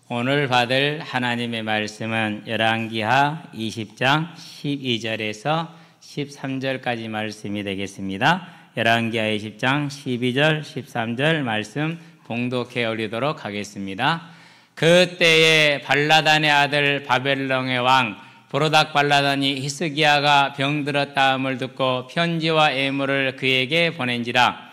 오늘 받을 하나님의 말씀은 열왕기하 20장 12절에서 13절까지 말씀이 되겠습니다. 열왕기하 20장 12절, 13절 말씀 봉독해 올리도록 하겠습니다. 그때에 발라단의 아들 바벨론의 왕 브로닥 발라단이 히스기야가 병들었다함을 듣고 편지와 예물을 그에게 보낸지라.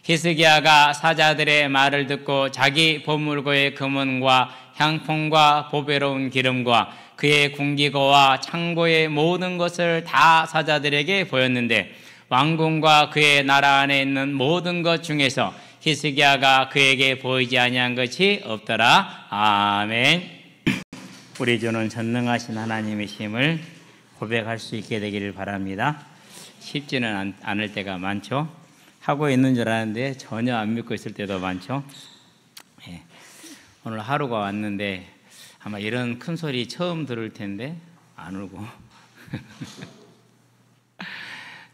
히스기야가 사자들의 말을 듣고 자기 보물고의 금은과 향품과 보배로운 기름과 그의 궁기고와 창고의 모든 것을 다 사자들에게 보였는데 왕궁과 그의 나라 안에 있는 모든 것 중에서 히스기야가 그에게 보이지 아니한 것이 없더라. 아멘. 우리 주는 전능하신 하나님의 힘을 고백할 수 있게 되기를 바랍니다. 쉽지는 않을 때가 많죠. 하고 있는 줄 아는데 전혀 안 믿고 있을 때도 많죠. 오늘 하루가 왔는데 아마 이런 큰 소리 처음 들을 텐데 안 울고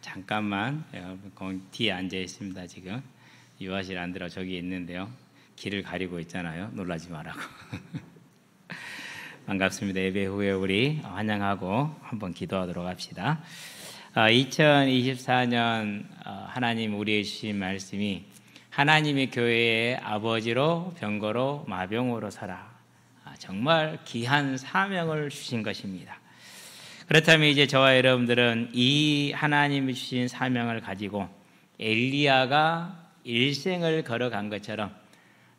잠깐만 뒤에 앉아 있습니다. 지금 유아실 안 들어 저기 있는데요. 길을 가리고 있잖아요. 놀라지 말라고. 반갑습니다. 예배 후에 우리 환영하고 한번 기도하도록 합시다. 2024년 하나님 우리에게 주신 말씀이 하나님의 교회의 아버지로 병거로 마병으로 서라. 정말 귀한 사명을 주신 것입니다. 그렇다면 이제 저와 여러분들은 이 하나님이 주신 사명을 가지고 엘리야가 일생을 걸어간 것처럼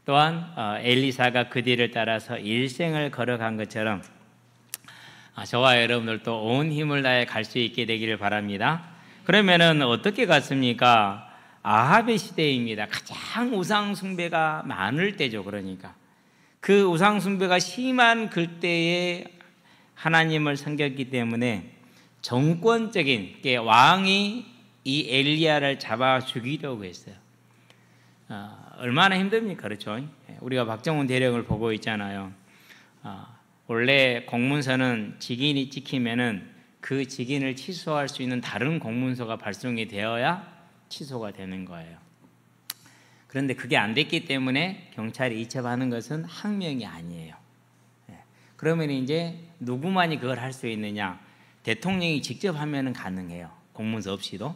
또한 엘리사가 그 뒤를 따라서 일생을 걸어간 것처럼 저와 여러분들도 온 힘을 다해 갈 수 있게 되기를 바랍니다. 그러면은 어떻게 갔습니까? 아합의 시대입니다. 가장 우상 숭배가 많을 때죠. 그러니까 그 우상 숭배가 심한 그때에 하나님을 섬겼기 때문에 정권적인 왕이 이 엘리야를 잡아 죽이려고 했어요. 얼마나 힘듭니까? 그렇죠? 우리가 박정훈 대령을 보고 있잖아요. 원래 공문서는 직인이 찍히면은 그 직인을 취소할 수 있는 다른 공문서가 발송이 되어야 취소가 되는 거예요. 그런데 그게 안 됐기 때문에 경찰이 이첩하는 것은 항명이 아니에요. 그러면 이제 누구만이 그걸 할 수 있느냐? 대통령이 직접 하면은 가능해요. 공문서 없이도.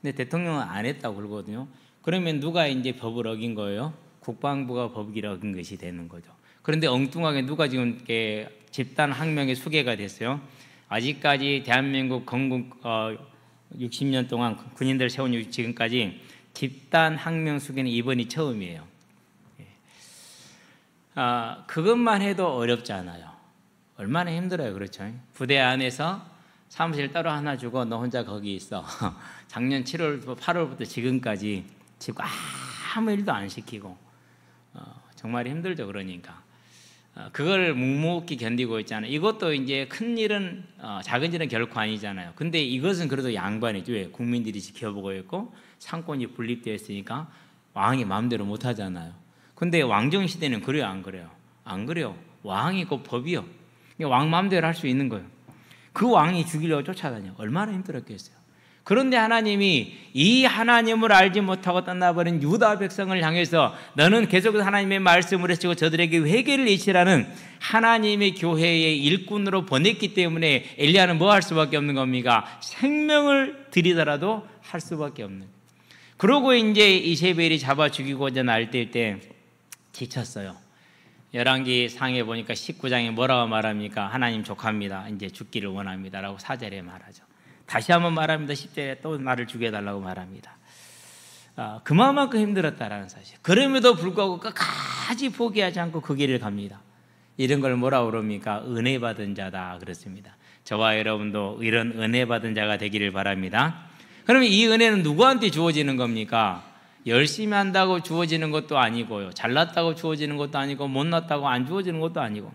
근데 대통령은 안 했다고 그러거든요. 그러면 누가 이제 법을 어긴 거예요? 국방부가 법을 어긴 것이 되는 거죠. 그런데 엉뚱하게 누가 지금 집단 항명에 수괴가 됐어요? 아직까지 대한민국 건국 60년 동안 군인들 세운 지금까지 집단 항명 수괴는 이번이 처음이에요. 그것만 해도 어렵잖아요. 얼마나 힘들어요. 그렇죠? 부대 안에서 사무실 따로 하나 주고 너 혼자 거기 있어. 작년 7월, 8월부터 지금까지 집 아무 일도 안 시키고 정말 힘들죠. 그러니까 그걸 묵묵히 견디고 있잖아요. 이것도 이제 큰 일은 작은 일은 결코 아니잖아요. 근데 이것은 그래도 양반이죠. 왜? 국민들이 지켜보고 있고 상권이 분립되어 있으니까 왕이 마음대로 못 하잖아요. 근데 왕정 시대는 그래요, 안 그래요? 안 그래요. 왕이 그 법이요. 왕 마음대로 할 수 있는 거예요. 그 왕이 죽이려고 쫓아다녀. 얼마나 힘들었겠어요. 그런데 하나님이 이 하나님을 알지 못하고 떠나버린 유다 백성을 향해서 너는 계속해서 하나님의 말씀을 해주고 저들에게 회개를 이치라는 하나님의 교회의 일꾼으로 보냈기 때문에 엘리야는 뭐 할 수밖에 없는 겁니까? 생명을 들이더라도 할 수밖에 없는. 그러고 이제 이세벨이 잡아 죽이고자 날뛸 때 지쳤어요. 열왕기 상에 보니까 19장에 뭐라고 말합니까? 하나님 족합니다. 이제 죽기를 원합니다라고 4절에 말하죠. 다시 한번 말합니다. 10절에 또 나를 죽여달라고 말합니다. 그만큼 힘들었다라는 사실. 그럼에도 불구하고 끝까지 포기하지 않고 그 길을 갑니다. 이런 걸 뭐라고 그럽니까? 은혜 받은 자다 그렇습니다. 저와 여러분도 이런 은혜 받은 자가 되기를 바랍니다. 그러면 이 은혜는 누구한테 주어지는 겁니까? 열심히 한다고 주어지는 것도 아니고요. 잘났다고 주어지는 것도 아니고 못났다고 안 주어지는 것도 아니고.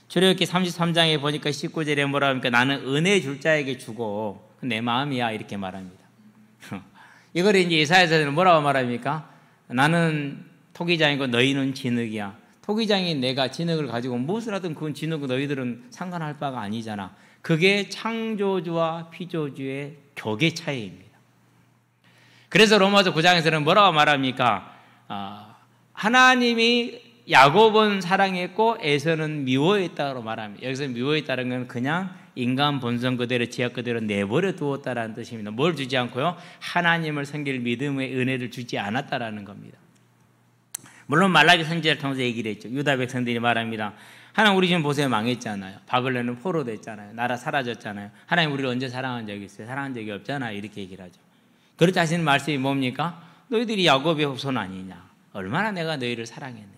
출애굽기 33장에 보니까 19절에 뭐라 합니까? 나는 은혜 줄 자에게 주고 내 마음이야 이렇게 말합니다. 이걸 이제 이사야서는 뭐라고 말합니까? 나는 토기장이고 너희는 진흙이야. 토기장이 내가 진흙을 가지고 무엇을 하든 그건 진흙고 너희들은 상관할 바가 아니잖아. 그게 창조주와 피조주의 격의 차이입니다. 그래서 로마서 9장에서는 뭐라고 말합니까? 하나님이 야곱은 사랑했고 에서는 미워했다고 말합니다. 여기서 미워했다는 건 그냥 인간 본성 그대로 지역 그대로 내버려 두었다라는 뜻입니다. 뭘 주지 않고요? 하나님을 섬길 믿음의 은혜를 주지 않았다라는 겁니다. 물론 말라기 선지자를 통해서 얘기를 했죠. 유다 백성들이 말합니다. 하나님 우리 지금 보세요, 망했잖아요. 바벨론은 포로됐잖아요. 나라 사라졌잖아요. 하나님 우리를 언제 사랑한 적이 있어요? 사랑한 적이 없잖아요. 이렇게 얘기를 하죠. 그렇지 하시는 말씀이 뭡니까? 너희들이 야곱의 후손 아니냐? 얼마나 내가 너희를 사랑했느냐?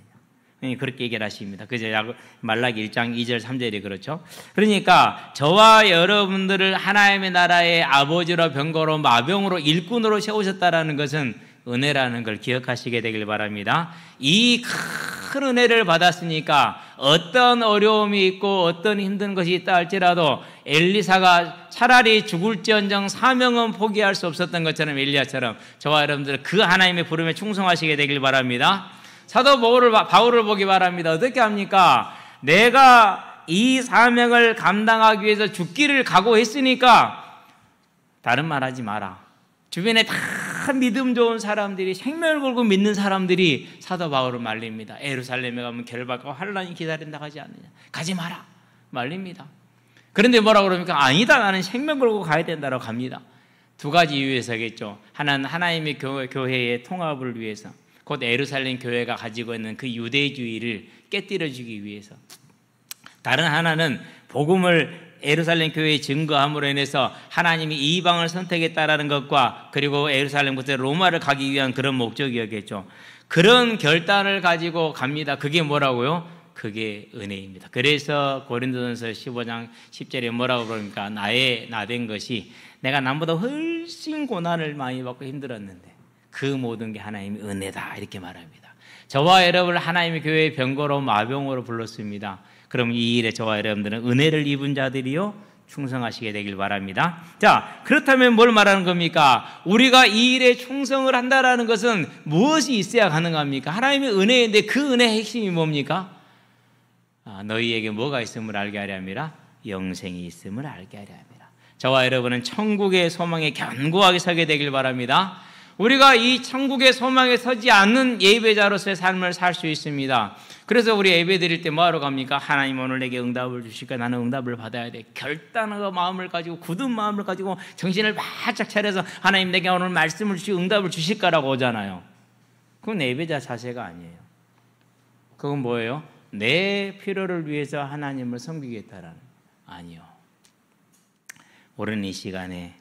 그렇게 얘기를 하십니다. 그죠? 말라기 1장 2절 3절이 그렇죠. 그러니까 저와 여러분들을 하나님의 나라의 아버지로 병거로 마병으로 일꾼으로 세우셨다라는 것은 은혜라는 걸 기억하시게 되길 바랍니다. 이 큰 은혜를 받았으니까 어떤 어려움이 있고 어떤 힘든 것이 있다 할지라도 엘리사가 차라리 죽을지언정 사명은 포기할 수 없었던 것처럼 엘리야처럼 저와 여러분들 그 하나님의 부름에 충성하시게 되길 바랍니다. 사도 바울을 보기 바랍니다. 어떻게 합니까? 내가 이 사명을 감당하기 위해서 죽기를 각오했으니까 다른 말 하지 마라. 주변에 다 믿음 좋은 사람들이 생명을 걸고 믿는 사람들이 사도 바울을 말립니다. 예루살렘에 가면 결박과 환란이 기다린다고 하지 않느냐. 가지 마라 말립니다. 그런데 뭐라고 그럽니까? 아니다, 나는 생명 걸고 가야 된다고 합니다. 두 가지 이유에서겠죠. 하나는 하나님의 교회의 통합을 위해서, 곧 예루살렘 교회가 가지고 있는 그 유대주의를 깨뜨려주기 위해서, 다른 하나는 복음을 예루살렘 교회에 증거함으로 인해서 하나님이 이방을 선택했다라는 것과 그리고 예루살렘부터 로마를 가기 위한 그런 목적이었겠죠. 그런 결단을 가지고 갑니다. 그게 뭐라고요? 그게 은혜입니다. 그래서 고린도전서 15장 10절에 뭐라고 그러니까 나된 것이 내가 남보다 훨씬 고난을 많이 받고 힘들었는데 그 모든 게 하나님의 은혜다 이렇게 말합니다. 저와 여러분을 하나님의 교회의 병거로 마병으로 불렀습니다. 그럼 이 일에 저와 여러분들은 은혜를 입은 자들이요 충성하시게 되길 바랍니다. 자, 그렇다면 뭘 말하는 겁니까? 우리가 이 일에 충성을 한다라는 것은 무엇이 있어야 가능합니까? 하나님의 은혜인데 그 은혜의 핵심이 뭡니까? 너희에게 뭐가 있음을 알게 하려 함이라 영생이 있음을 알게 하려 함이라. 저와 여러분은 천국의 소망에 견고하게 서게 되길 바랍니다. 우리가 이 천국의 소망에 서지 않는 예배자로서의 삶을 살 수 있습니다. 그래서 우리 예배 드릴 때 뭐하러 갑니까? 하나님 오늘 내게 응답을 주실까? 나는 응답을 받아야 돼. 결단하고 마음을 가지고 굳은 마음을 가지고 정신을 바짝 차려서 하나님 내게 오늘 말씀을 주시고 응답을 주실까라고 오잖아요. 그건 예배자 자세가 아니에요. 그건 뭐예요? 내 필요를 위해서 하나님을 섬기겠다라는, 아니요. 오늘 이 시간에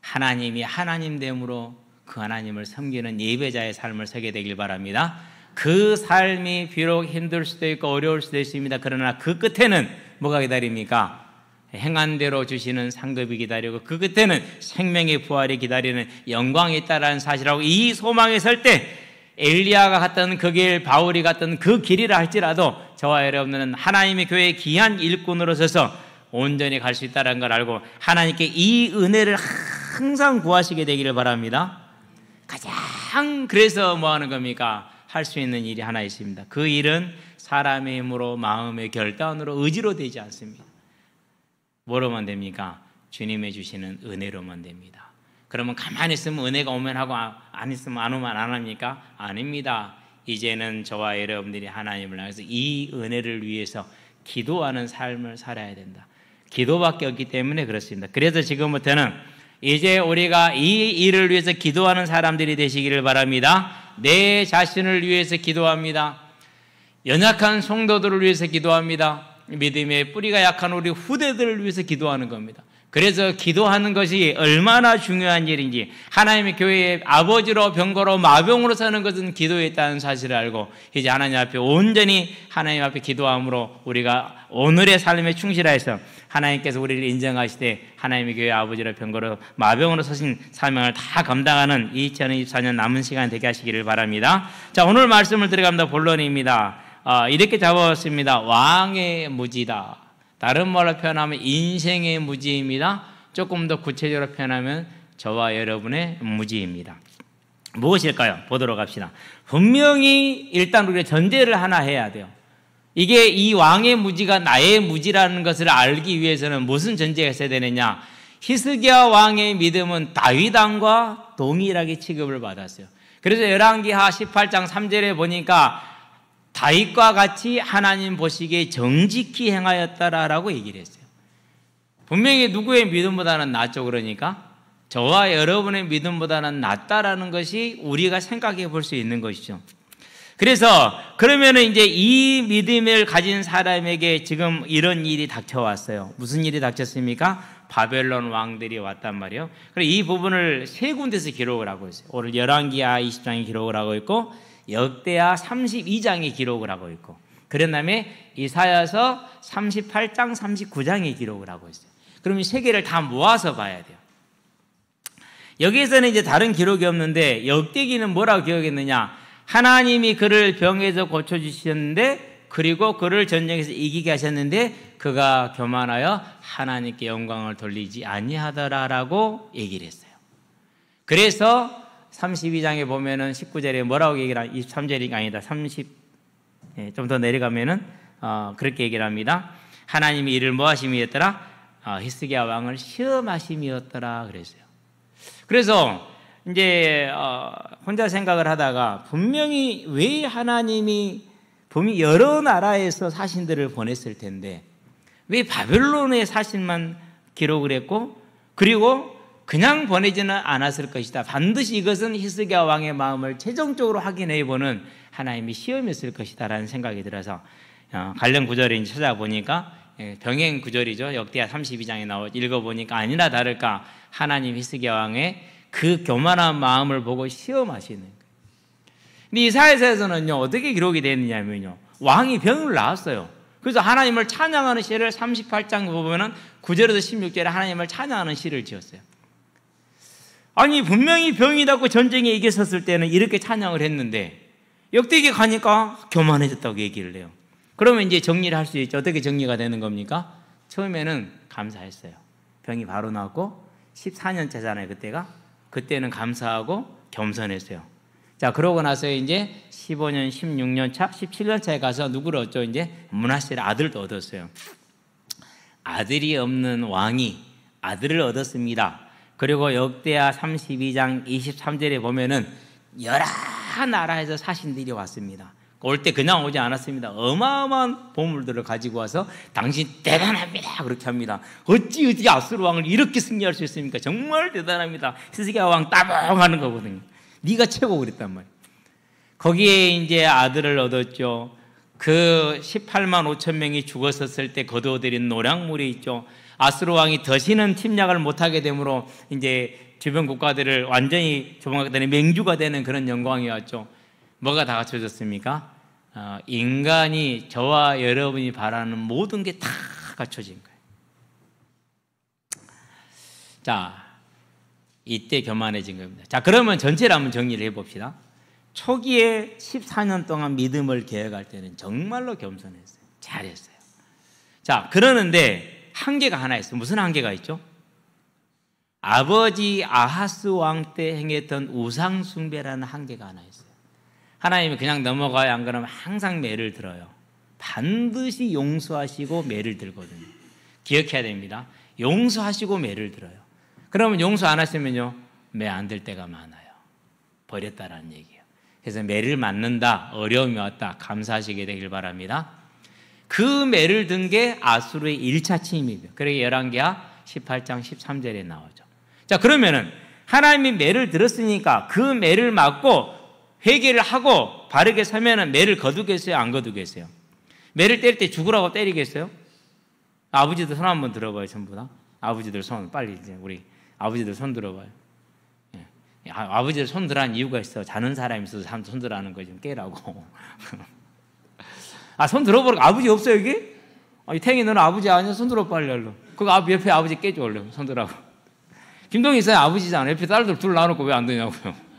하나님이 하나님됨으로 그 하나님을 섬기는 예배자의 삶을 서게 되길 바랍니다. 그 삶이 비록 힘들 수도 있고 어려울 수도 있습니다. 그러나 그 끝에는 뭐가 기다립니까? 행한 대로 주시는 상급이 기다리고 그 끝에는 생명의 부활이 기다리는 영광이 있다라는 사실하고, 이 소망에 설 때 엘리야가 갔던 그 길, 바울이 갔던 그 길이라 할지라도 저와 여러분은 하나님의 교회의 귀한 일꾼으로 서서 온전히 갈 수 있다는 걸 알고 하나님께 이 은혜를 항상 구하시게 되기를 바랍니다. 가장 그래서 뭐 하는 겁니까? 할 수 있는 일이 하나 있습니다. 그 일은 사람의 힘으로, 마음의 결단으로, 의지로 되지 않습니다. 뭐로만 됩니까? 주님의 주시는 은혜로만 됩니다. 그러면 가만히 있으면 은혜가 오면 하고 안 있으면 안 오면 안 합니까? 아닙니다. 이제는 저와 여러분들이 하나님을 향해서 이 은혜를 위해서 기도하는 삶을 살아야 된다. 기도밖에 없기 때문에 그렇습니다. 그래서 지금부터는 이제 우리가 이 일을 위해서 기도하는 사람들이 되시기를 바랍니다. 내 자신을 위해서 기도합니다. 연약한 성도들을 위해서 기도합니다. 믿음의 뿌리가 약한 우리 후대들을 위해서 기도하는 겁니다. 그래서 기도하는 것이 얼마나 중요한 일인지, 하나님의 교회의 아버지로 병거로 마병으로 사는 것은 기도에 있다는 사실을 알고 이제 하나님 앞에 온전히 하나님 앞에 기도함으로 우리가 오늘의 삶에 충실해서 하나님께서 우리를 인정하시되 하나님의 교회 아버지로 병거로 마병으로 서신 사명을 다 감당하는 2024년 남은 시간 되게 하시기를 바랍니다. 자, 오늘 말씀을 들어갑니다. 본론입니다. 이렇게 잡아봤습니다. 왕의 무지다. 다른 말로 표현하면 인생의 무지입니다. 조금 더 구체적으로 표현하면 저와 여러분의 무지입니다. 무엇일까요? 보도록 합시다. 분명히 일단 우리가 전제를 하나 해야 돼요. 이게 이 왕의 무지가 나의 무지라는 것을 알기 위해서는 무슨 전제가 있어야 되느냐? 히스기야 왕의 믿음은 다윗 왕과 동일하게 취급을 받았어요. 그래서 열왕기하 18장 3절에 보니까 다윗과 같이 하나님 보시기에 정직히 행하였다라고 얘기를 했어요. 분명히 누구의 믿음보다는 낫죠. 그러니까 저와 여러분의 믿음보다는 낫다라는 것이 우리가 생각해 볼 수 있는 것이죠. 그래서 그러면은 이제 이 믿음을 가진 사람에게 지금 이런 일이 닥쳐왔어요. 무슨 일이 닥쳤습니까? 바벨론 왕들이 왔단 말이에요. 그래서 이 부분을 세 군데서 기록을 하고 있어요. 오늘 열왕기하 20장에 기록을 하고 있고 역대하 32장에 기록을 하고 있고 그런 다음에 이사야서 38장 39장에 기록을 하고 있어요. 그럼 이 세 개를 다 모아서 봐야 돼요. 여기에서는 이제 다른 기록이 없는데 역대기는 뭐라고 기록했느냐? 하나님이 그를 병에서 고쳐주셨는데 그리고 그를 전쟁에서 이기게 하셨는데 그가 교만하여 하나님께 영광을 돌리지 아니하더라라고 얘기를 했어요. 그래서 32장에 보면은 19절에 뭐라고 얘기를 하냐? 23절이 아니다. 좀 더 내려가면은 그렇게 얘기를 합니다. 하나님이 이를 뭐 하심이었더라? 히스기야 왕을 시험하심이었더라 그랬어요. 그래서 이제 혼자 생각을 하다가 분명히 왜 하나님이 분명히 여러 나라에서 사신들을 보냈을 텐데 왜 바벨론의 사신만 기록을 했고 그리고 그냥 보내지는 않았을 것이다. 반드시 이것은 히스기야 왕의 마음을 최종적으로 확인해 보는 하나님의 시험이었을 것이다 라는 생각이 들어서 관련 구절을 찾아보니까 병행 구절이죠. 역대하 32장에 나와 읽어보니까 아니나 다를까 하나님 히스기야 왕의 그 교만한 마음을 보고 시험하시는 거예요. 근데 이사야서에서는요 어떻게 기록이 되어 있느냐면요 왕이 병을 낳았어요. 그래서 하나님을 찬양하는 시를 38장 보면은 9절에서 16절에 하나님을 찬양하는 시를 지었어요. 아니 분명히 병이 낫고 전쟁에 이겼었을 때는 이렇게 찬양을 했는데 역대기에 가니까 교만해졌다고 얘기를 해요. 그러면 이제 정리를 할 수 있죠. 어떻게 정리가 되는 겁니까? 처음에는 감사했어요. 병이 바로 나았고 14년 차잖아요 그때는 감사하고 겸손했어요. 자, 그러고 나서 이제 15년, 16년 차, 17년 차에 가서 누구를 얻죠? 이제 므낫세의 아들도 얻었어요. 아들이 없는 왕이 아들을 얻었습니다. 그리고 역대하 32장 23절에 보면은 여러 나라에서 사신들이 왔습니다. 올 때 그냥 오지 않았습니다. 어마어마한 보물들을 가지고 와서 당신 대단합니다 그렇게 합니다. 어찌 아수르 왕을 이렇게 승리할 수 있습니까? 정말 대단합니다. 히스기야 왕 따봉하는 거거든요. 네가 최고 그랬단 말이에요. 거기에 이제 아들을 얻었죠. 그 18만 5천 명이 죽었었을 때 거두어들인 노략물이 있죠. 아수르 왕이 더시는 침략을 못하게 되므로 이제 주변 국가들을 완전히 조망하게 맹주가 되는 그런 영광이 왔죠. 뭐가 다 갖춰졌습니까? 인간이 저와 여러분이 바라는 모든 게 다 갖춰진 거예요. 자, 이때 교만해진 겁니다. 자, 그러면 전체를 한번 정리를 해봅시다. 초기에 14년 동안 믿음을 계획할 때는 정말로 겸손했어요. 잘했어요. 자, 그러는데 한계가 하나 있어요. 무슨 한계가 있죠? 아버지 아하스 왕 때 행했던 우상 숭배라는 한계가 하나 있어요. 하나님이 그냥 넘어가요? 안 그러면 항상 매를 들어요. 반드시 용서하시고 매를 들거든요. 기억해야 됩니다. 용서하시고 매를 들어요. 그러면 용서 안 하시면요 매 안 들 때가 많아요. 버렸다라는 얘기예요. 그래서 매를 맞는다, 어려움이 왔다, 감사하시게 되길 바랍니다. 그 매를 든 게 아수르의 1차 침입이에요. 그러게 열왕기하 18장 13절에 나오죠. 자, 그러면은 하나님이 매를 들었으니까 그 매를 맞고 회개를 하고 바르게 서면은 매를 거두겠어요? 안 거두겠어요? 매를 때릴 때 죽으라고 때리겠어요? 아버지들 손 한번 들어봐요. 전부 다 아버지들 손 빨리 이제 우리 아버지들 손 들어봐요. 예. 아버지들 손 들라는 이유가 있어. 자는 사람이 있어서 손 들라는 거 좀 깨라고. 손 들어보라고. 아버지 없어 여기? 태희 너는 아버지 아니야? 손 들어 빨리 얼른. 그거 옆에 아버지 깨줘 얼른 손 들라고. 김동희 있어요. 아버지잖아. 옆에 딸들 둘 놔놓고 왜 안 되냐고요.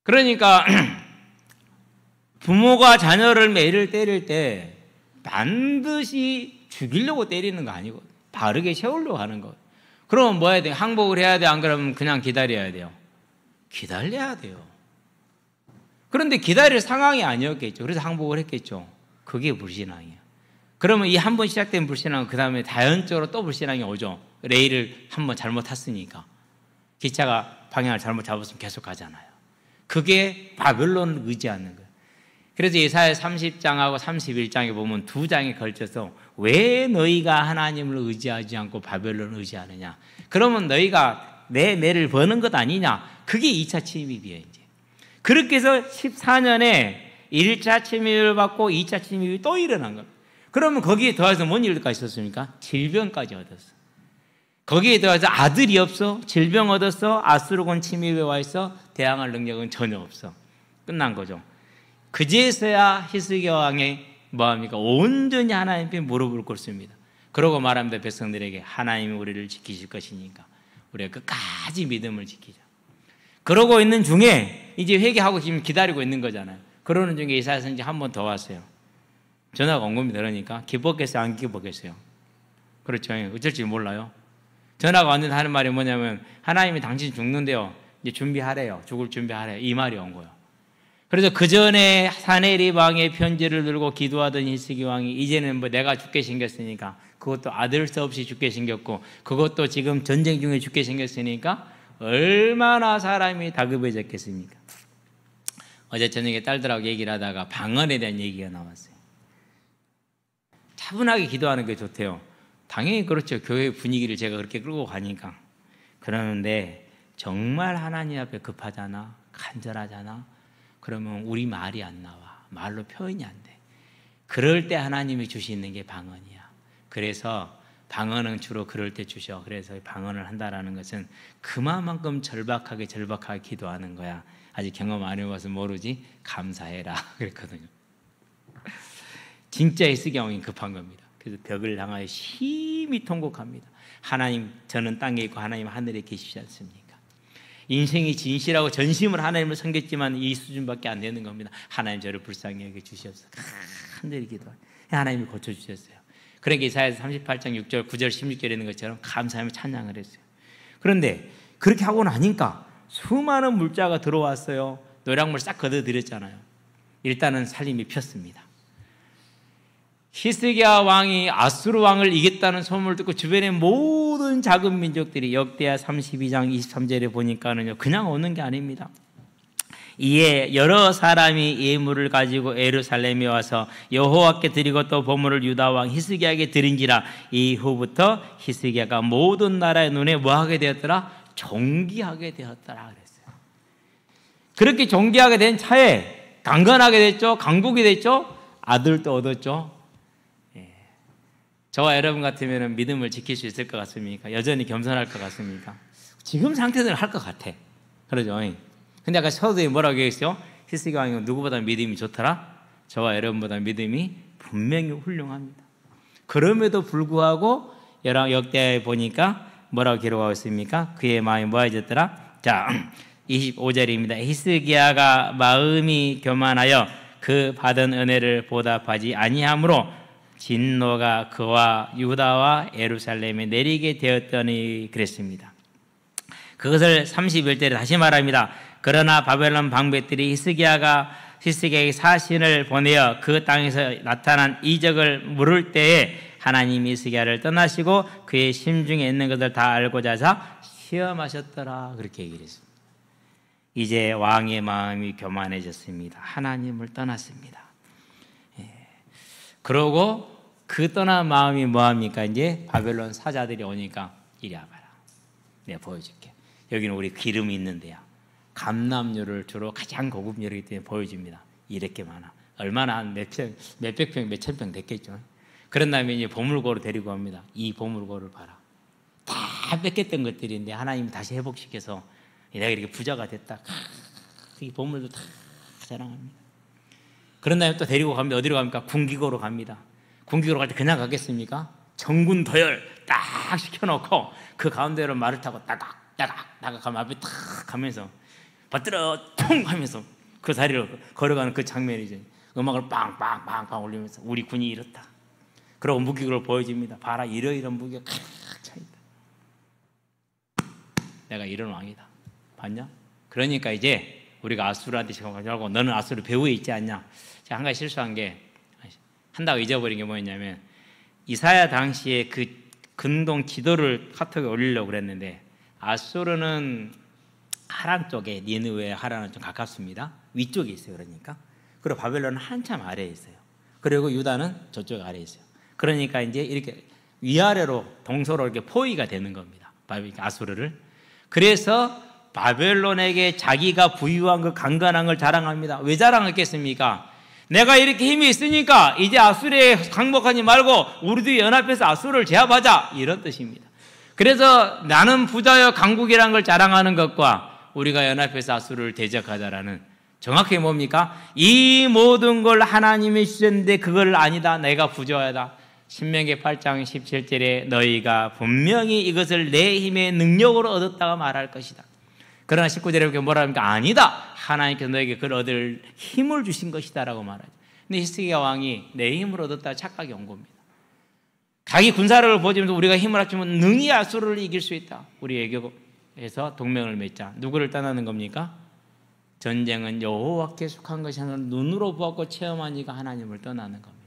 그러니까 부모가 자녀를 매를 때릴 때 반드시 죽이려고 때리는 거 아니고 바르게 세우려고 하는 거. 그러면 뭐 해야 돼요? 항복을 해야 돼? 안 그러면 그냥 기다려야 돼요? 기다려야 돼요. 그런데 기다릴 상황이 아니었겠죠. 그래서 항복을 했겠죠. 그게 불신앙이에요. 그러면 이 한 번 시작된 불신앙은 그 다음에 자연적으로 또 불신앙이 오죠. 레일을 한 번 잘못 탔으니까. 기차가 방향을 잘못 잡았으면 계속 가잖아요. 그게 바벨론을 의지하는 거예요. 그래서 이사야 30장하고 31장에 보면 두 장에 걸쳐서 왜 너희가 하나님을 의지하지 않고 바벨론을 의지하느냐? 그러면 너희가 내 매를 버는 것 아니냐? 그게 2차 침입이에요. 이제 그렇게 해서 14년에 1차 침입을 받고 2차 침입이 또 일어난 겁니다. 그러면 거기에 더해서 뭔 일까지 있었습니까? 질병까지 얻었어. 거기에 더해서 아들이 없어, 질병 얻었어, 아수르군 침입에 와 있어, 대항할 능력은 전혀 없어. 끝난 거죠. 그제서야 히스기야 왕이 뭐합니까? 온전히 하나님 앞에 무릎을 꿇습니다. 그러고 말합니다. 백성들에게 하나님이 우리를 지키실 것이니까 우리가 끝까지 믿음을 지키자. 그러고 있는 중에 이제 회개하고 지금 기다리고 있는 거잖아요. 그러는 중에 이사야 선지 한 번 더 왔어요. 전화가 온 겁니다. 그러니까 기뻤겠어요? 안 기뻤겠어요? 그렇죠. 어쩔지 몰라요. 전화가 왔는데 하는 말이 뭐냐면 하나님이 당신 죽는데요. 이제 준비하래요. 죽을 준비하래요. 이 말이 온 거예요. 그래서 그 전에 사네립 왕의 편지를 들고 기도하던 히스기 왕이 이제는 뭐 내가 죽게 생겼으니까 그것도 아들 수 없이 죽게 생겼고 그것도 지금 전쟁 중에 죽게 생겼으니까 얼마나 사람이 다급해졌겠습니까? 어제 저녁에 딸들하고 얘기를 하다가 방언에 대한 얘기가 나왔어요. 차분하게 기도하는 게 좋대요. 당연히 그렇죠. 교회 분위기를 제가 그렇게 끌고 가니까. 그러는데 정말 하나님 앞에 급하잖아, 간절하잖아. 그러면 우리 말이 안 나와. 말로 표현이 안 돼. 그럴 때 하나님이 주시는 게 방언이야. 그래서 방언은 주로 그럴 때 주셔. 그래서 방언을 한다라는 것은 그만큼 절박하게 기도하는 거야. 아직 경험 안 해봐서 모르지. 감사해라 그랬거든요. 진짜 히스기야 왕이 급한 겁니다. 그래서 벽을 향하여 심히 통곡합니다. 하나님, 저는 땅에 있고 하나님 하늘에 계시지 않습니까? 인생이 진실하고 전심을 하나님을 섬겼지만 이 수준밖에 안 되는 겁니다. 하나님 저를 불쌍히 여겨 주시옵소서. 간절히 기도해. 하나님이 고쳐주셨어요. 그러니까 이사야서 38장 6절 9절 16절에 있는 것처럼 감사하며 찬양을 했어요. 그런데 그렇게 하고 나니까 수많은 물자가 들어왔어요. 노량물 싹 걷어들였잖아요. 일단은 살림이 폈습니다. 히스기야 왕이 아수르 왕을 이겼다는 소문을 듣고 주변의 모든 작은 민족들이 역대하 32장 23절에 보니까는요, 그냥 오는 게 아닙니다. 이에 여러 사람이 예물을 가지고 예루살렘에 와서 여호와께 드리고 또 보물을 유다 왕 히스기야에게 드린지라. 이후부터 히스기야가 모든 나라의 눈에 뭐하게 되었더라? 존귀하게 되었더라 그랬어요. 그렇게 존귀하게 된 차에 강건하게 됐죠. 강국이 됐죠. 아들도 얻었죠. 저와 여러분 같으면 믿음을 지킬 수 있을 것 같습니까? 여전히 겸손할 것 같습니까? 지금 상태대로 할 것 같아. 그러죠. 근데 아까 서두에 뭐라고 얘기했어요? 히스기야 왕이 누구보다 믿음이 좋더라? 저와 여러분보다 믿음이 분명히 훌륭합니다. 그럼에도 불구하고 역대하에 보니까 뭐라고 기록하고 있습니까? 그의 마음이 뭐해졌더라? 자, 25절입니다. 히스기야가 마음이 교만하여 그 받은 은혜를 보답하지 아니하므로 진노가 그와 유다와 예루살렘에 내리게 되었더니 그랬습니다. 그것을 31절에 다시 말합니다. 그러나 바벨론 방백들이 히스기야에게 사신을 보내어 그 땅에서 나타난 이적을 물을 때에 하나님이 히스기야를 떠나시고 그의 심중에 있는 것을 다 알고자 하사 시험하셨더라. 그렇게 얘기를 했습니다. 이제 왕의 마음이 교만해졌습니다. 하나님을 떠났습니다. 그러고 그 떠난 마음이 뭐합니까? 이제 바벨론 사자들이 오니까 이리 와봐라. 내가 보여줄게. 여기는 우리 기름이 있는 데야. 감람유를 주로 가장 고급 요리이기 때문에 보여줍니다. 이렇게 많아. 얼마나 한 몇백 평, 몇천 평 됐겠죠. 그런 다음에 이제 보물고를 데리고 갑니다. 이 보물고를 봐라. 다 뺏겼던 것들인데 하나님이 다시 회복시켜서 내가 이렇게 부자가 됐다. 이 보물도 다 자랑합니다. 그런 다음에 또 데리고 갑니다. 어디로 갑니까? 궁기고로 갑니다. 궁기고로 갈 때 그냥 가겠습니까? 정군 도열 딱 시켜놓고 그 가운데로 말을 타고 따각 가면 앞에 탁 가면서 받들어 통 하면서 그 다리를 걸어가는 그 장면이죠. 음악을 빵빵빵빵 올리면서 우리 군이 이렇다. 그리고 무기를 보여줍니다. 봐라, 이러이러한 무기가 칵 차있다. 내가 이런 왕이다. 봤냐? 그러니까 이제 우리가 아수르한테 지금 가자고 너는 아수르 배후에 있지 않냐? 제가 한 가지 실수한 게 한다고 잊어버린 게 뭐였냐면 이사야 당시에 그 근동 지도를 카톡에 올리려고 그랬는데 아수르는 하란 쪽에, 니느웨 하란은 좀 가깝습니다. 위쪽에 있어요. 그러니까. 그리고 바벨론은 한참 아래에 있어요. 그리고 유다는 저쪽 아래에 있어요. 그러니까 이제 이렇게 위아래로 동서로 이렇게 포위가 되는 겁니다. 아수르를. 그래서 바벨론에게 자기가 부유한 그 강건한 걸 자랑합니다. 왜 자랑했겠습니까? 내가 이렇게 힘이 있으니까 이제 아수르에 항복하지 말고 우리도 연합해서 아수르를 제압하자, 이런 뜻입니다. 그래서 나는 부자여 강국이라는 걸 자랑하는 것과 우리가 연합해서 아수르를 대적하자라는, 정확히 뭡니까? 이 모든 걸 하나님이 주셨는데 그걸 아니다, 내가 부자하다. 신명기 8장 17절에 너희가 분명히 이것을 내 힘의 능력으로 얻었다고 말할 것이다. 그러나 19절에 이렇게 뭐라 합니까? 아니다, 하나님께서 너에게 그걸 얻을 힘을 주신 것이다 라고 말하죠. 근데 히스기야 왕이 내 힘을 얻었다 착각이 온 겁니다. 자기 군사력을 보여주면서 우리가 힘을 합치면 능히 아수르를 이길 수 있다, 우리에게서 동맹을 맺자. 누구를 떠나는 겁니까? 전쟁은 여호와께 속한 것이 아니라 눈으로 보았고 체험한 이가 하나님을 떠나는 겁니다.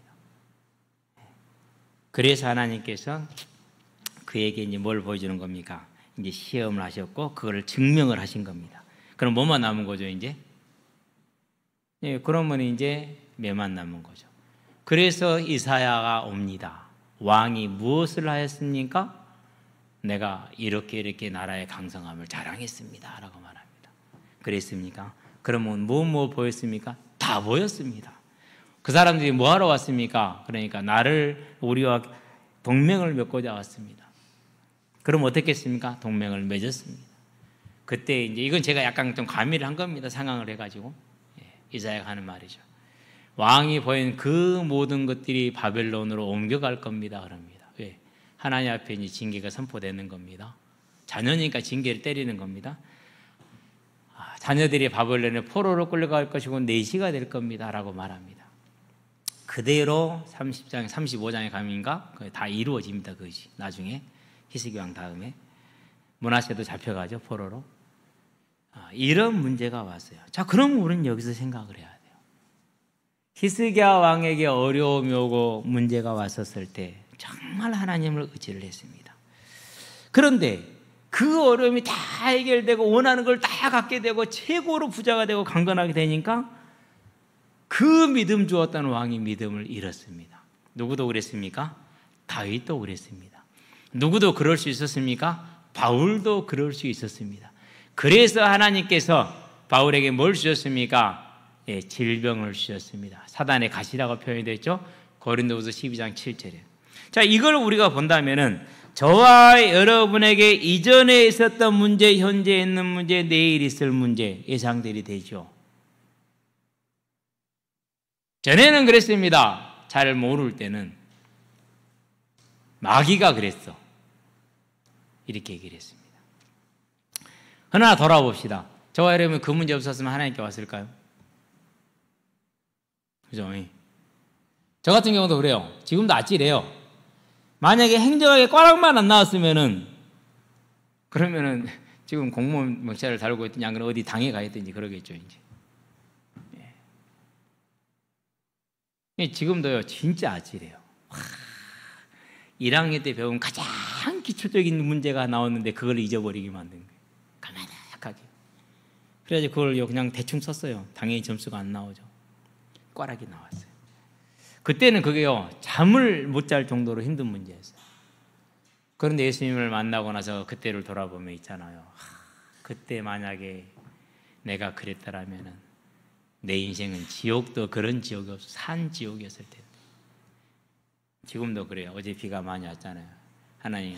그래서 하나님께서 그에게 이제 뭘 보여주는 겁니까? 이제 시험을 하셨고 그걸 증명을 하신 겁니다. 그럼 뭐만 남은 거죠, 이제? 예, 그러면 이제 매만 남은 거죠. 그래서 이사야가 옵니다. 왕이 무엇을 하였습니까? 내가 이렇게 나라의 강성함을 자랑했습니다 라고 말합니다. 그랬습니까? 그러면 뭐 보였습니까? 다 보였습니다. 그 사람들이 뭐하러 왔습니까? 그러니까 나를, 우리와 동맹을 맺고자 왔습니다. 그럼 어떻게 했습니까? 동맹을 맺었습니다. 그때 이제 이건 제가 약간 좀 가미를 한 겁니다. 상황을 해가지고. 이사야가 하는 말이죠. 왕이 보인 그 모든 것들이 바벨론으로 옮겨갈 겁니다. 그럽니다. 왜? 하나님 앞에 이제 징계가 선포되는 겁니다. 자녀니까 징계를 때리는 겁니다. 자녀들이 바벨론의 포로로 끌려갈 것이고 내시가 될 겁니다 라고 말합니다. 그대로 30장, 35장에 가면인가 다 이루어집니다. 그것이 나중에 히스기 왕 다음에 므낫세도 잡혀가죠, 포로로. 이런 문제가 왔어요. 자, 그럼 우리는 여기서 생각을 해야 돼요. 히스기야 왕에게 어려움이 오고 문제가 왔었을 때 정말 하나님을 의지를 했습니다. 그런데 그 어려움이 다 해결되고 원하는 걸 다 갖게 되고 최고로 부자가 되고 강건하게 되니까 그 믿음 주었던 왕이 믿음을 잃었습니다. 누구도 그랬습니까? 다윗도 그랬습니다. 누구도 그럴 수 있었습니까? 바울도 그럴 수 있었습니다. 그래서 하나님께서 바울에게 뭘 주셨습니까? 예, 질병을 주셨습니다. 사단의 가시라고 표현이 됐죠. 고린도후서 12장 7절에. 자, 이걸 우리가 본다면은 저와 여러분에게 이전에 있었던 문제, 현재 있는 문제, 내일 있을 문제 예상들이 되죠. 전에는 그랬습니다. 잘 모를 때는 마귀가 그랬어, 이렇게 얘기를 했습니다. 그러나 돌아봅시다. 저와 여러분 그 문제 없었으면 하나님께 왔을까요? 그죠? 저 같은 경우도 그래요. 지금도 아찔해요. 만약에 행정학에 꽈락만 안 나왔으면은, 그러면은 지금 공무원 명찰을 달고 있든지 안 그러면 어디 당에 가 있든지 그러겠죠, 이제. 지금도요, 진짜 아찔해요. 1학년 때 배운 가장 기초적인 문제가 나왔는데 그걸 잊어버리게 만든 거예요. 가만하게. 그래가지고 그걸 그냥 대충 썼어요. 당연히 점수가 안 나오죠. 꽈락이 나왔어요. 그때는 그게요, 잠을 못 잘 정도로 힘든 문제였어요. 그런데 예수님을 만나고 나서 그때를 돌아보면 있잖아요. 그때 만약에 내가 그랬더라면은 내 인생은 지옥도 그런 지옥이 없어, 산 지옥이었을 텐데. 지금도 그래요. 어제 비가 많이 왔잖아요. 하나님,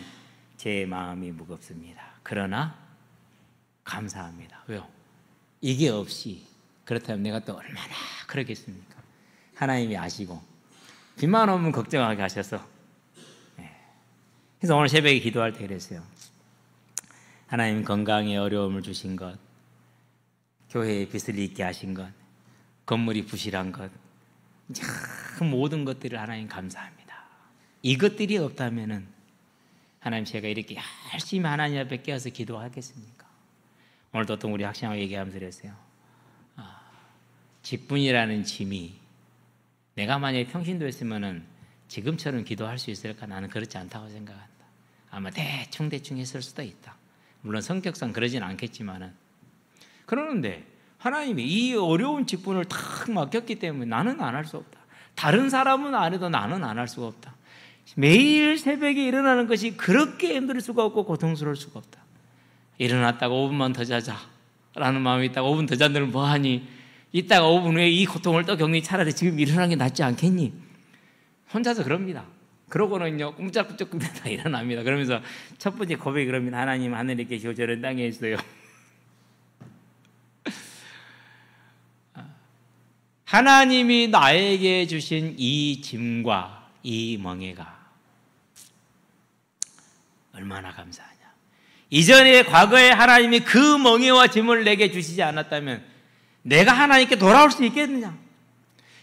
제 마음이 무겁습니다. 그러나 감사합니다. 왜요? 이게 없이 그렇다면 내가 또 얼마나 그러겠습니까? 하나님이 아시고 비만 오면 걱정하게 하셔서. 그래서 오늘 새벽에 기도할 때 그랬어요. 하나님, 건강에 어려움을 주신 것, 교회에 빚을 있게 하신 것, 건물이 부실한 것, 모든 것들을 하나님 감사합니다. 이것들이 없다면은 하나님, 제가 이렇게 열심히 하나님 앞에 깨어서 기도하겠습니까? 오늘도 어떤 우리 학생하고 얘기하면서 그랬어요. 직분이라는 짐이 내가 만약에 평신도 했으면은 지금처럼 기도할 수 있을까? 나는 그렇지 않다고 생각한다. 아마 대충 했을 수도 있다. 물론 성격상 그러진 않겠지만은 그러는데 하나님이 이 어려운 직분을 탁 맡겼기 때문에 나는 안 할 수 없다. 다른 사람은 안 해도 나는 안 할 수가 없다. 매일 새벽에 일어나는 것이 그렇게 힘들 수가 없고 고통스러울 수가 없다. 일어났다가 5분만 더 자자 라는 마음이 있다가 5분 더 잔다면 뭐하니? 이따가 5분 후에 이 고통을 또 겪니? 차라리 지금 일어나는 게 낫지 않겠니? 혼자서 그럽니다. 그러고는요 꿈짝꿈짝 다 일어납니다. 그러면서 첫 번째 고백이 그럽니다. 하나님 하늘에 계시고 저는 땅에 있어요. 하나님이 나에게 주신 이 짐과 이 멍에가 얼마나 감사하냐. 이전에 과거에 하나님이 그 멍에와 짐을 내게 주시지 않았다면 내가 하나님께 돌아올 수 있겠느냐.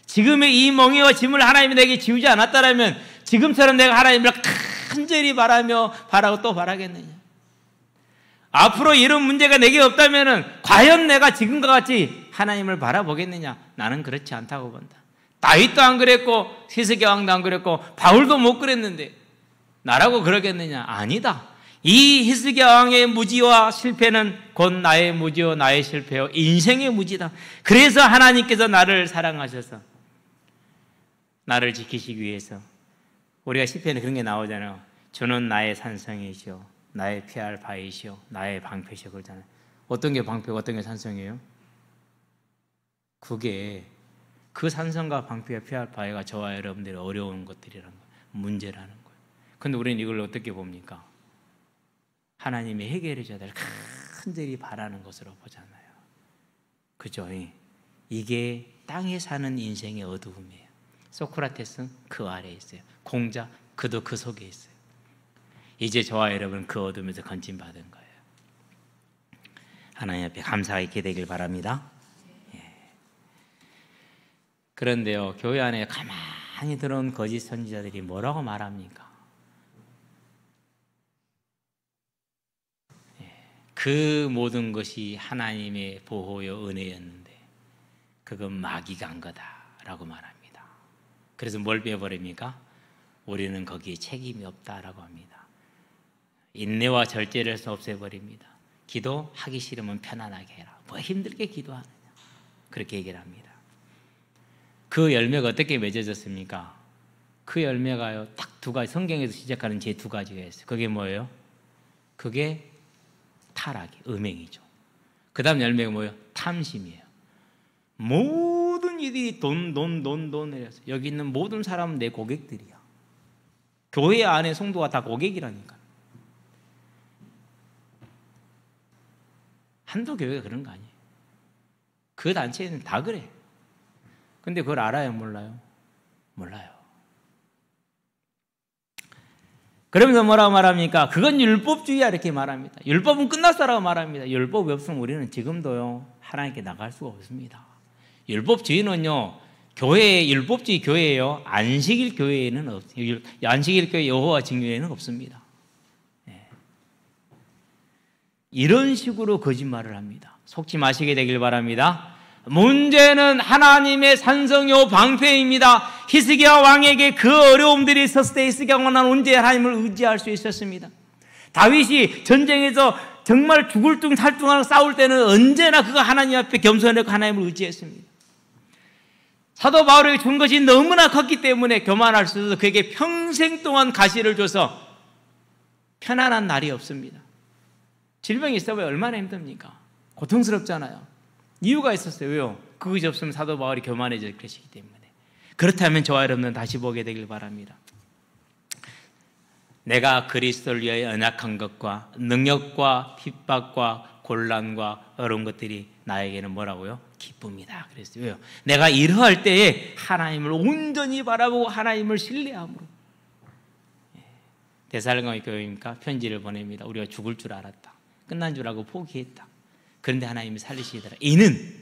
지금의 이 멍에와 짐을 하나님이 내게 지우지 않았다면 지금처럼 내가 하나님을 간절히 바라고 또 바라겠느냐. 앞으로 이런 문제가 내게 없다면 과연 내가 지금과 같이 하나님을 바라보겠느냐. 나는 그렇지 않다고 본다. 다윗도 안 그랬고 히스기야 왕도 안 그랬고 바울도 못 그랬는데 나라고 그러겠느냐. 아니다. 이 히스기야 왕의 무지와 실패는 곧 나의 무지요 나의 실패요 인생의 무지다. 그래서 하나님께서 나를 사랑하셔서 나를 지키시기 위해서 우리가 시편에 그런 게 나오잖아요. 주는 나의 산성이시오 나의 피할 바위시오 나의 방패시오 그러잖아요. 어떤 게 방패고 어떤 게 산성이에요? 그게 그 산성과 방패와 피할 바위가 저와 여러분들의 어려운 것들이라는 거예요. 문제라는 거예요. 그런데 우리는 이걸 어떻게 봅니까? 하나님이 해결해 줘야 될 간절히 바라는 것으로 보잖아요. 그죠? 이게 땅에 사는 인생의 어두움이에요. 소크라테스는 그 아래에 있어요. 공자, 그도 그 속에 있어요. 이제 저와 여러분은 그 어둠에서 건진받은 거예요. 하나님 앞에 감사가 있게 되길 바랍니다. 그런데요, 교회 안에 가만히 들어온 거짓 선지자들이 뭐라고 말합니까? 그 모든 것이 하나님의 보호요 은혜였는데 그건 마귀가 한 거다라고 말합니다. 그래서 뭘 빼버립니까? 우리는 거기에 책임이 없다라고 합니다. 인내와 절제를 해서 없애버립니다. 기도하기 싫으면 편안하게 해라. 뭐 힘들게 기도하느냐. 그렇게 얘기를 합니다. 그 열매가 어떻게 맺어졌습니까? 그 열매가요, 딱 두 가지, 성경에서 시작하는 제 두 가지가 있어요. 그게 뭐예요? 그게 타락이, 음행이죠. 그 다음 열매가 뭐예요? 탐심이에요. 모든 이들이 돈이라서 여기 있는 모든 사람은 내 고객들이야. 교회 안에 성도가 다 고객이라니까. 한도 교회가 그런 거 아니에요. 그 단체는 다 그래. 근데 그걸 알아요? 몰라요? 몰라요. 그러면서 뭐라고 말합니까? 그건 율법주의야 이렇게 말합니다. 율법은 끝났어라고 말합니다. 율법이 없으면 우리는 지금도요 하나님께 나갈 수가 없습니다. 율법주의는요 교회의 율법주의 교회예요. 안식일 교회에는 없어요. 안식일 교회 여호와 증인에는 없습니다. 이런 식으로 거짓말을 합니다. 속지 마시게 되길 바랍니다. 문제는 하나님의 산성요 방패입니다. 히스기야 왕에게 그 어려움들이 있었을 때 히스기야 왕은 언제 하나님을 의지할 수 있었습니다. 다윗이 전쟁에서 정말 죽을 둥 살둥하고 싸울 때는 언제나 그가 하나님 앞에 겸손하고 하나님을 의지했습니다. 사도 바울에게 준 것이 너무나 컸기 때문에 교만할 수 없어서 그에게 평생 동안 가시를 줘서 편안한 날이 없습니다. 질병이 있어봐야 얼마나 힘듭니까? 고통스럽잖아요. 이유가 있었어요. 왜요? 그것이 없으면 사도 바울이 교만해질 것이기 때문에. 그렇다면 저와 여러분은 다시 보게 되길 바랍니다. 내가 그리스도를 위하여 연약한 것과 능력과 핍박과 곤란과 어려운 것들이 나에게는 뭐라고요? 기쁨이다. 그랬어요. 왜요? 내가 이러할 때에 하나님을 온전히 바라보고 하나님을 신뢰함으로. 데살로니가 교회니까 편지를 보냅니다. 우리가 죽을 줄 알았다. 끝난 줄 알고 포기했다. 그런데 하나님이 살리시더라. 이는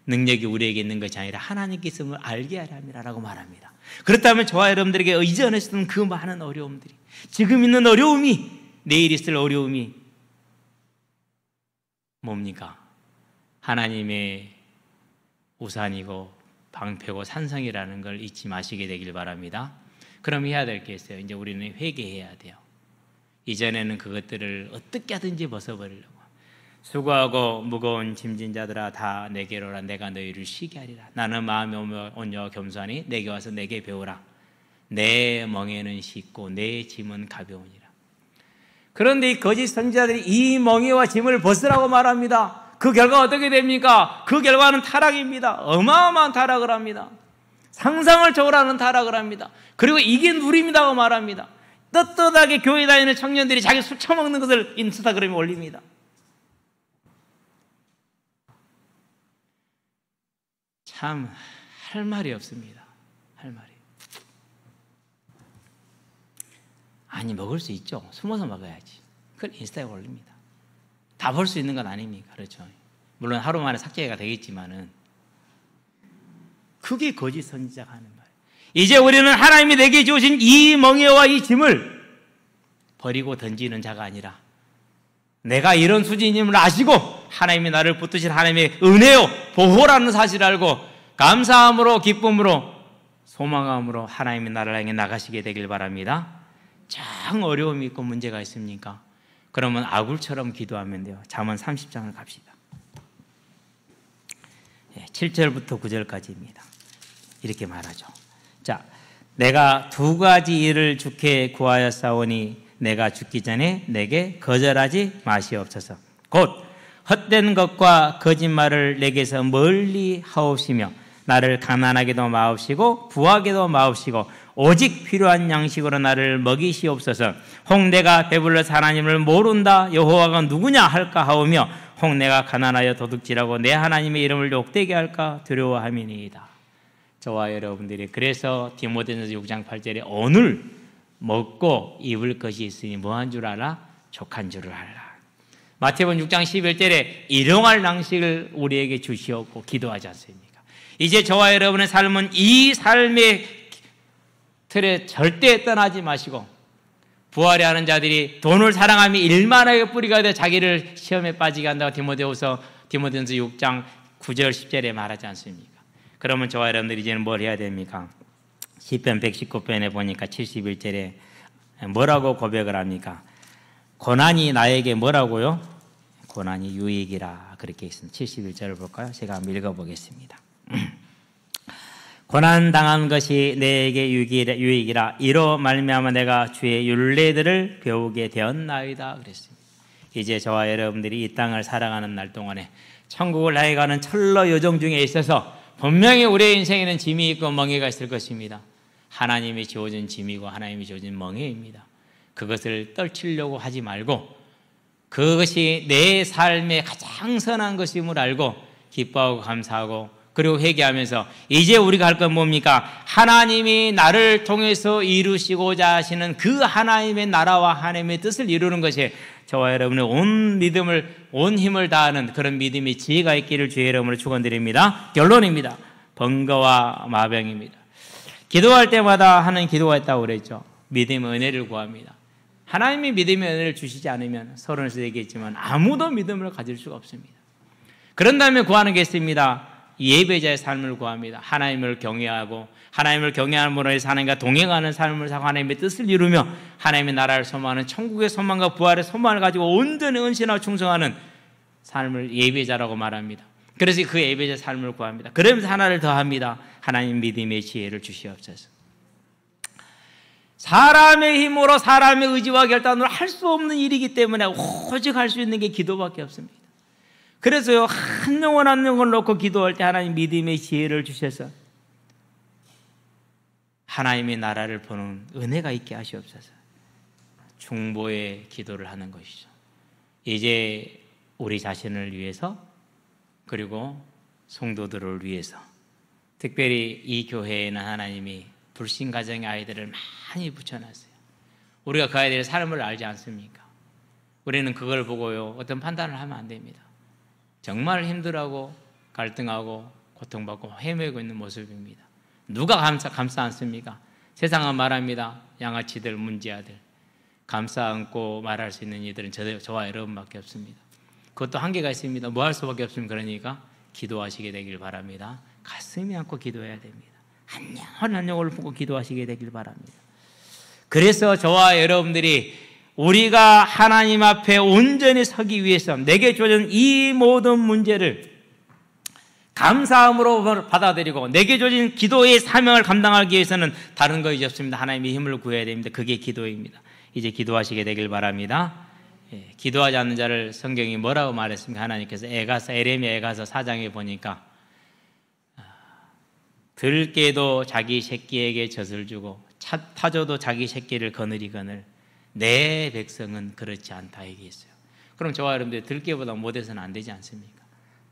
능력이 우리에게 있는 것이 아니라 하나님께 있음을 알게 하려 함이라고 말합니다. 그렇다면 저와 여러분들에게 의존했던 그 많은 어려움들이, 지금 있는 어려움이, 내일 있을 어려움이 뭡니까? 하나님의 우산이고 방패고 산성이라는 걸 잊지 마시게 되길 바랍니다. 그럼 해야 될 게 있어요. 이제 우리는 회개해야 돼요. 이전에는 그것들을 어떻게 하든지 벗어버리려고 수고하고 무거운 짐진 자들아 다 내게로 오라. 내가 너희를 쉬게 하리라. 나는 마음이 온유하고 겸손하니 내게 와서 내게 배우라. 내 멍에는 쉽고 내 짐은 가벼우니라. 그런데 이 거짓 선지자들이 이 멍에와 짐을 벗으라고 말합니다. 그 결과 어떻게 됩니까? 그 결과는 타락입니다. 어마어마한 타락을 합니다. 상상을 초월하는 타락을 합니다. 그리고 이게 누림이라고 말합니다. 떳떳하게 교회 다니는 청년들이 자기 술 처먹는 것을 인스타그램에 올립니다. 참 할 말이 없습니다. 할 말이. 아니 먹을 수 있죠. 숨어서 먹어야지. 그걸 인스타에 올립니다. 다 볼 수 있는 건 아닙니까? 그렇죠. 물론 하루 만에 삭제가 되겠지만은 그게 거짓 선지자가 하는 말. 이제 우리는 하나님이 내게 주신 이 멍에와 이 짐을 버리고 던지는 자가 아니라 내가 이런 수준임을 아시고 하나님이 나를 붙드신 하나님의 은혜요 보호라는 사실을 알고 감사함으로 기쁨으로 소망함으로 하나님이 나를 향해 나가시게 되길 바랍니다. 참 어려움이 있고 문제가 있습니까? 그러면 아굴처럼 기도하면 돼요. 잠언 30장을 갑시다. 7절부터 9절까지입니다. 이렇게 말하죠. 자, 내가 두 가지 일을 주께 구하였사오니 내가 죽기 전에 내게 거절하지 마시옵소서. 곧 헛된 것과 거짓말을 내게서 멀리 하옵시며 나를 가난하게도 마옵시고 부하게도 마옵시고 오직 필요한 양식으로 나를 먹이시옵소서. 혹 내가 배불러서 하나님을 모른다 여호와가 누구냐 할까 하오며 혹 내가 가난하여 도둑질하고 내 하나님의 이름을 욕되게 할까 두려워함이니이다. 저와 여러분들이 그래서 디모데전서 6장 8절에 오늘 먹고 입을 것이 있으니 뭐한 줄 알아? 족한 줄을 알라. 마태복음 6장 11절에 일용할 양식을 우리에게 주시옵고 기도하지 않습니까? 이제 저와 여러분의 삶은 이 삶의 틀에 절대 떠나지 마시고 부활해 하는 자들이 돈을 사랑하며 일만하게 뿌리가 되어 자기를 시험에 빠지게 한다고 디모데전서 6장 9절 10절에 말하지 않습니까? 그러면 저와 여러분들이 이제는 뭘 해야 됩니까? 시편 119편에 보니까 71절에 뭐라고 고백을 합니까? 고난이 나에게 뭐라고요? 고난이 유익이라 그렇게 있습니다. 71절을 볼까요? 제가 한번 읽어보겠습니다. 고난 당한 것이 내게 유익이라 이로 말미암아 내가 주의 율례들을 배우게 되었나이다 그랬습니다. 이제 저와 여러분들이 이 땅을 살아가는 날 동안에 천국을 향해 가는 철로 여정 중에 있어서 분명히 우리의 인생에는 짐이 있고 멍에가 있을 것입니다. 하나님이 지어준 짐이고 하나님이 지어준 멍에입니다. 그것을 떨치려고 하지 말고 그것이 내 삶의 가장 선한 것임을 알고 기뻐하고 감사하고 그리고 회개하면서 이제 우리가 할 건 뭡니까? 하나님이 나를 통해서 이루시고자 하시는 그 하나님의 나라와 하나님의 뜻을 이루는 것이 저와 여러분의 온 믿음을 온 힘을 다하는 그런 믿음의 지혜가 있기를 주의 이름으로 축원드립니다. 결론입니다. 번거와 마병입니다. 기도할 때마다 하는 기도가 있다고 그랬죠. 믿음의 은혜를 구합니다. 하나님이 믿음의 은혜를 주시지 않으면 서론에서 얘기했지만 아무도 믿음을 가질 수가 없습니다. 그런 다음에 구하는 게 있습니다. 예배자의 삶을 구합니다. 하나님을 경외하고 하나님을 경외함으로 해서 하나님과 동행하는 삶을 사고 하나님의 뜻을 이루며 하나님의 나라를 소망하는 천국의 소망과 부활의 소망을 가지고 온전히 헌신하고 충성하는 삶을 예배자라고 말합니다. 그래서 그 예배자 삶을 구합니다. 그러면서 하나를 더 합니다. 하나님 믿음의 지혜를 주시옵소서. 사람의 힘으로 사람의 의지와 결단으로 할 수 없는 일이기 때문에 오직 할 수 있는 게 기도밖에 없습니다. 그래서요, 한 영혼 한 영혼을 놓고 기도할 때 하나님 믿음의 지혜를 주셔서 하나님의 나라를 보는 은혜가 있게 하시옵소서. 중보의 기도를 하는 것이죠. 이제 우리 자신을 위해서 그리고 성도들을 위해서 특별히 이 교회에는 하나님이 불신 가정의 아이들을 많이 붙여놨어요. 우리가 그 아이들의 삶을 알지 않습니까? 우리는 그걸 보고요, 어떤 판단을 하면 안 됩니다. 정말 힘들어하고 갈등하고 고통받고 헤매고 있는 모습입니다. 누가 감싸 안습니까? 세상은 말합니다. 양아치들, 문제아들. 감싸 안고 말할 수 있는 이들은 저와 여러분밖에 없습니다. 그것도 한계가 있습니다. 뭐 할 수밖에 없습니다. 그러니까 기도하시게 되길 바랍니다. 가슴이 안고 기도해야 됩니다. 한 영혼 한 영혼을 보고 기도하시게 되길 바랍니다. 그래서 저와 여러분들이 우리가 하나님 앞에 온전히 서기 위해서 내게 주어진 이 모든 문제를 감사함으로 받아들이고 내게 주어진 기도의 사명을 감당하기 위해서는 다른 것이 없습니다. 하나님의 힘을 구해야 됩니다. 그게 기도입니다. 이제 기도하시게 되길 바랍니다. 기도하지 않는 자를 성경이 뭐라고 말했습니까? 하나님께서 에레미야 에가서 4장에 보니까 들깨도 자기 새끼에게 젖을 주고 타조도 자기 새끼를 거느리거늘 내 백성은 그렇지 않다 얘기했어요. 그럼 저와 여러분들 들깨보다 못해서는 안 되지 않습니까?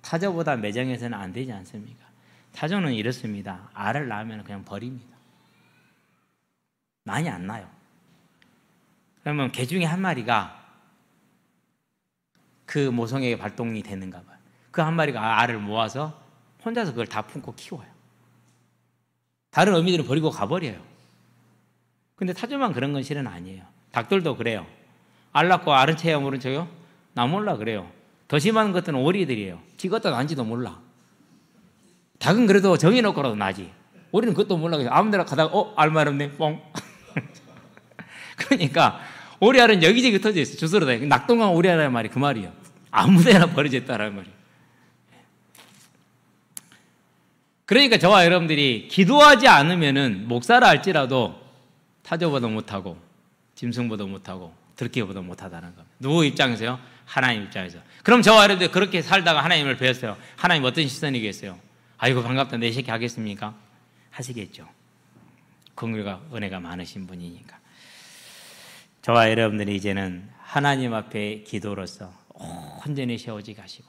타조보다 매정해서는 안 되지 않습니까? 타조는 이렇습니다. 알을 낳으면 그냥 버립니다. 많이 안 나요. 그러면 개 중에 한 마리가 그 모성애의 발동이 되는가 봐요. 그 한 마리가 알을 모아서 혼자서 그걸 다 품고 키워요. 다른 어미들은 버리고 가버려요. 근데 타조만 그런 건 실은 아니에요. 닭들도 그래요. 알 낳고 알은 채야 모른 척요? 나 몰라 그래요. 더 심한 것들은 오리들이에요. 지가 어디다 난지도 몰라. 닭은 그래도 정해놓고라도 나지. 오리는 그것도 몰라. 아무 데나 가다가 알말 없네 뻥. 그러니까 오리알은 여기저기 터져 있어. 주스로 다니고 낙동강 오리알이라는 말이 그 말이에요. 아무 데나 버려져 있다라는 말이에요. 그러니까 저와 여러분들이 기도하지 않으면은 목사라 할지라도 타조보다 못하고 짐승보다 못하고 들깨보다 못하다는 겁니다. 누구 입장에서요? 하나님 입장에서. 그럼 저와 여러분들 그렇게 살다가 하나님을 배웠어요. 하나님 어떤 시선이겠어요? 아이고 반갑다 내 새끼 하겠습니까? 하시겠죠. 긍휼과 은혜가 많으신 분이니까. 저와 여러분들이 이제는 하나님 앞에 기도로서 온전히 세워지게 하시고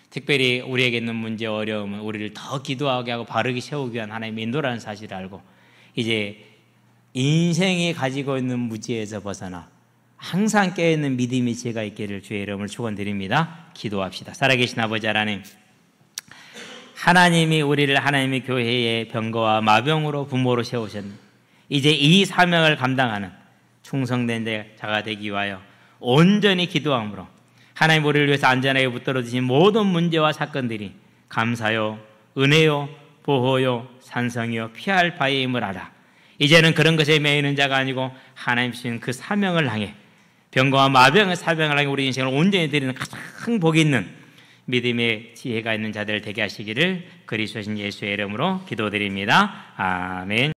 특별히 우리에게 있는 문제 어려움은 우리를 더 기도하게 하고 바르게 세우기 위한 하나님의 인도라는 사실을 알고 이제 인생이 가지고 있는 무지에서 벗어나 항상 깨어있는 믿음의 지혜가 있기를 주의 이름을 축원드립니다. 기도합시다. 살아계신 아버지 하나님, 하나님이 우리를 하나님의 교회의 병거와 마병으로 부모로 세우셨네. 이제 이 사명을 감당하는 충성된 자가 되기 위하여 온전히 기도함으로 하나님 우리를 위해서 안전하게 붙들어 주신 모든 문제와 사건들이 감사요, 은혜요, 보호요, 산성이요, 피할 바임을 알아. 이제는 그런 것에 매이는 자가 아니고 하나님 주신 그 사명을 향해 병거와 마병의 사명을 향해 우리 인생을 온전히 드리는 가장 복 있는 믿음의 지혜가 있는 자들 되게 하시기를 그리스도신 예수의 이름으로 기도드립니다. 아멘.